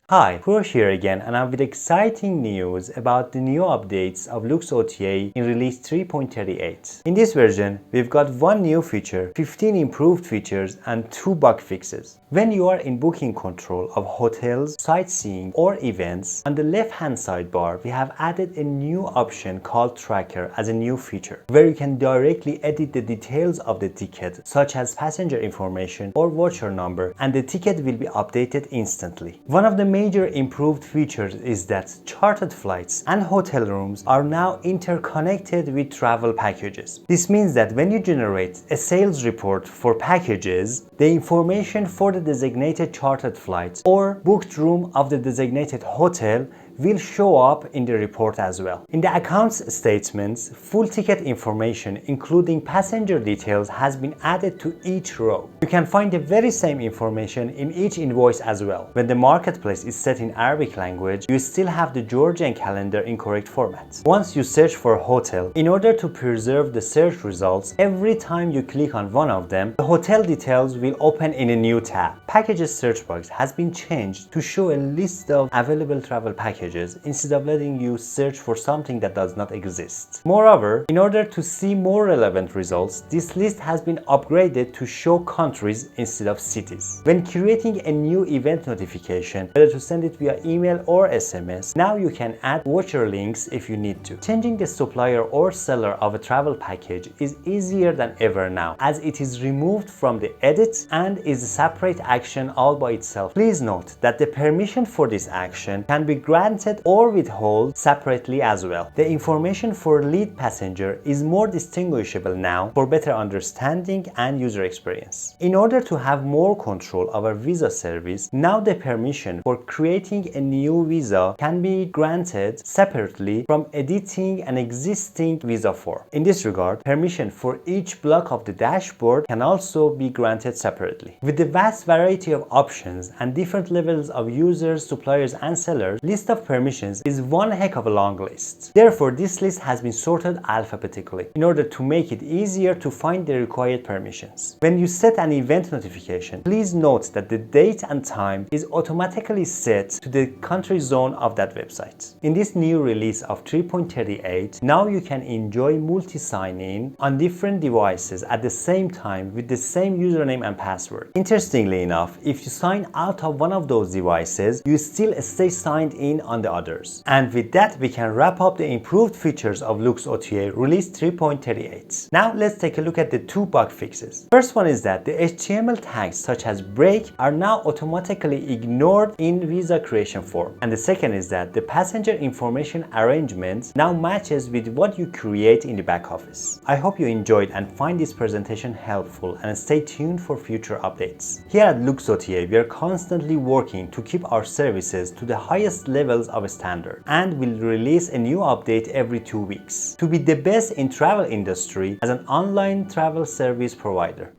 Hi, Kourosh here again, and I'm with exciting news about the new updates of Luxota in release 3.38. In this version, we've got one new feature, 15 improved features, and 2 bug fixes. When you are in booking control of hotels, sightseeing, or events, on the left-hand sidebar, we have added a new option called Tracker as a new feature, where you can directly edit the details of the ticket, such as passenger information or voucher number, and the ticket will be updated instantly. One of the major improved features is that chartered flights and hotel rooms are now interconnected with travel packages. This means that when you generate a sales report for packages, the information for the designated chartered flights or booked room of the designated hotel will show up in the report as well. In the accounts statements, full ticket information including passenger details has been added to each row. You can find the very same information in each invoice as well. When the marketplace is set in Arabic language, you still have the Georgian calendar in correct format. Once you search for a hotel, in order to preserve the search results, every time you click on one of them, the hotel details will open in a new tab. Packages search box has been changed to show a list of available travel packages instead of letting you search for something that does not exist. Moreover, in order to see more relevant results, this list has been upgraded to show countries instead of cities. When creating a new event notification, whether to send it via email or SMS, now you can add voucher links if you need to. Changing the supplier or seller of a travel package is easier than ever now, as it is removed from the edit and is a separate action all by itself. Please note that the permission for this action can be granted or withheld separately as well. The information for lead passenger is more distinguishable now for better understanding and user experience. In order to have more control of our visa service, now the permission for creating a new visa can be granted separately from editing an existing visa form. In this regard, permission for each block of the dashboard can also be granted separately. With the vast variety of options and different levels of users, suppliers, and sellers, list of permissions is one heck of a long list. Therefore, this list has been sorted alphabetically in order to make it easier to find the required permissions. When you set an event notification, please note that the date and time is automatically set to the country zone of that website. In this new release of 3.38, now you can enjoy multi-signing on different devices at the same time with the same username and password. Interestingly enough, if you sign out of one of those devices, you still stay signed in on the others. And with that, we can wrap up the improved features of Luxota release 3.38. Now let's take a look at the 2 bug fixes. First one is that the HTML tags such as break are now automatically ignored in visa creation form. And the second is that the passenger information arrangement now matches with what you create in the back office. I hope you enjoyed and find this presentation helpful, and stay tuned for future updates. Here at Luxota, we are constantly working to keep our services to the highest levels of standard, and will release a new update every 2 weeks to be the best in travel industry as an online travel service provider.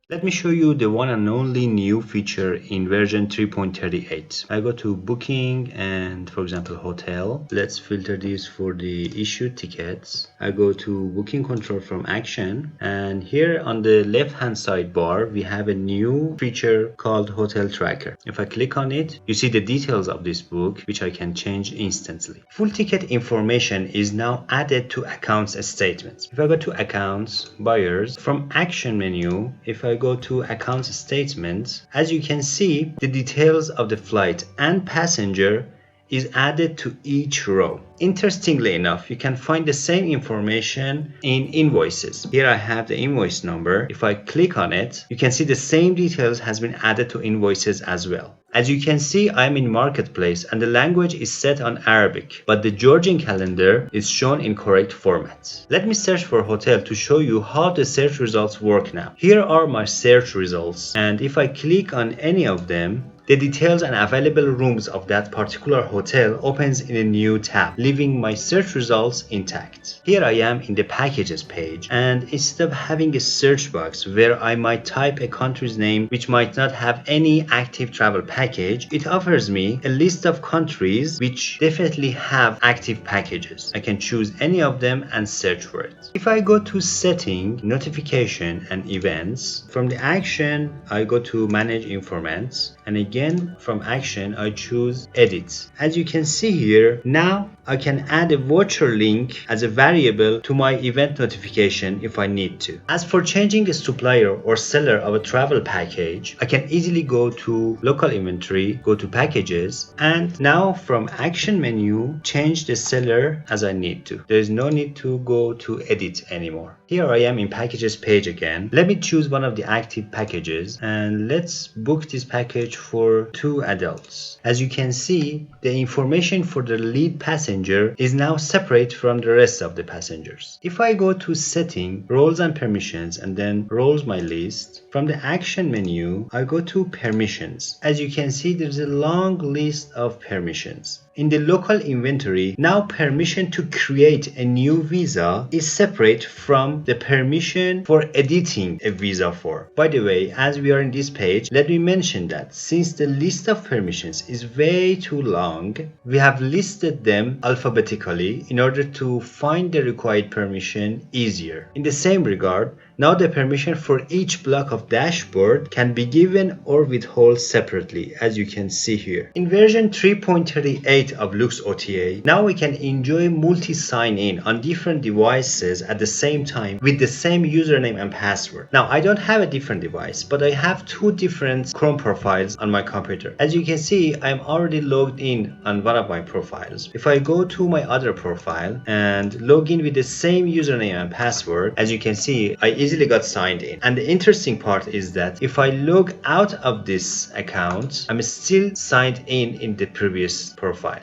Let me show you the one and only new feature in version 3.38. I go to booking and, for example, hotel. Let's filter these for the issued tickets. I go to booking control from action, and here on the left hand sidebar we have a new feature called hotel tracker. If I click on it, you see the details of this book, which I can change instantly. Full ticket information is now added to accounts statements. If I go to accounts, buyers, from action menu, if I go to accounts statements, as you can see, the details of the flight and passenger is added to each row. Interestingly enough, you can find the same information in invoices. Here I have the invoice number. If I click on it, you can see the same details has been added to invoices as well. As you can see, I'm in marketplace and the language is set on Arabic, but the Georgian calendar is shown in correct format. Let me search for hotel to show you how the search results work now. Here are my search results, and if I click on any of them, the details and available rooms of that particular hotel opens in a new tab, leaving my search results intact. Here I am in the packages page, and instead of having a search box where I might type a country's name which might not have any active travel package, it offers me a list of countries which definitely have active packages. I can choose any of them and search for it. If I go to setting, notification and events, from the action I go to manage informants, and again from action I choose edit. As you can see here, now I can add a voucher link as a variable to my event notification if I need to. As for changing the supplier or seller of a travel package, I can easily go to local inventory, go to packages, and now from action menu change the seller as I need to. There is no need to go to edit anymore. Here I am in packages page again. Let me choose one of the active packages and let's book this package for 2 adults. As you can see, the information for the lead passenger is now separate from the rest of the passengers. If I go to setting, roles and permissions, and then roles my list, from the action menu I go to permissions. As you can see, there's a long list of permissions. In the local inventory, now permission to create a new visa is separate from the permission for editing a visa form. By the way, as we are in this page, let me mention that since the list of permissions is way too long, we have listed them alphabetically in order to find the required permission easier. In the same regard, now the permission for each block of dashboard can be given or withheld separately, as you can see here. In version 3.38 of Luxota, now we can enjoy multi-sign-in on different devices at the same time with the same username and password. Now I don't have a different device, but I have 2 different Chrome profiles on my computer. As you can see, I'm already logged in on one of my profiles. If I go to my other profile and log in with the same username and password, as you can see, I easily got signed in. And the interesting part is that if I log out of this account, I'm still signed in the previous profile.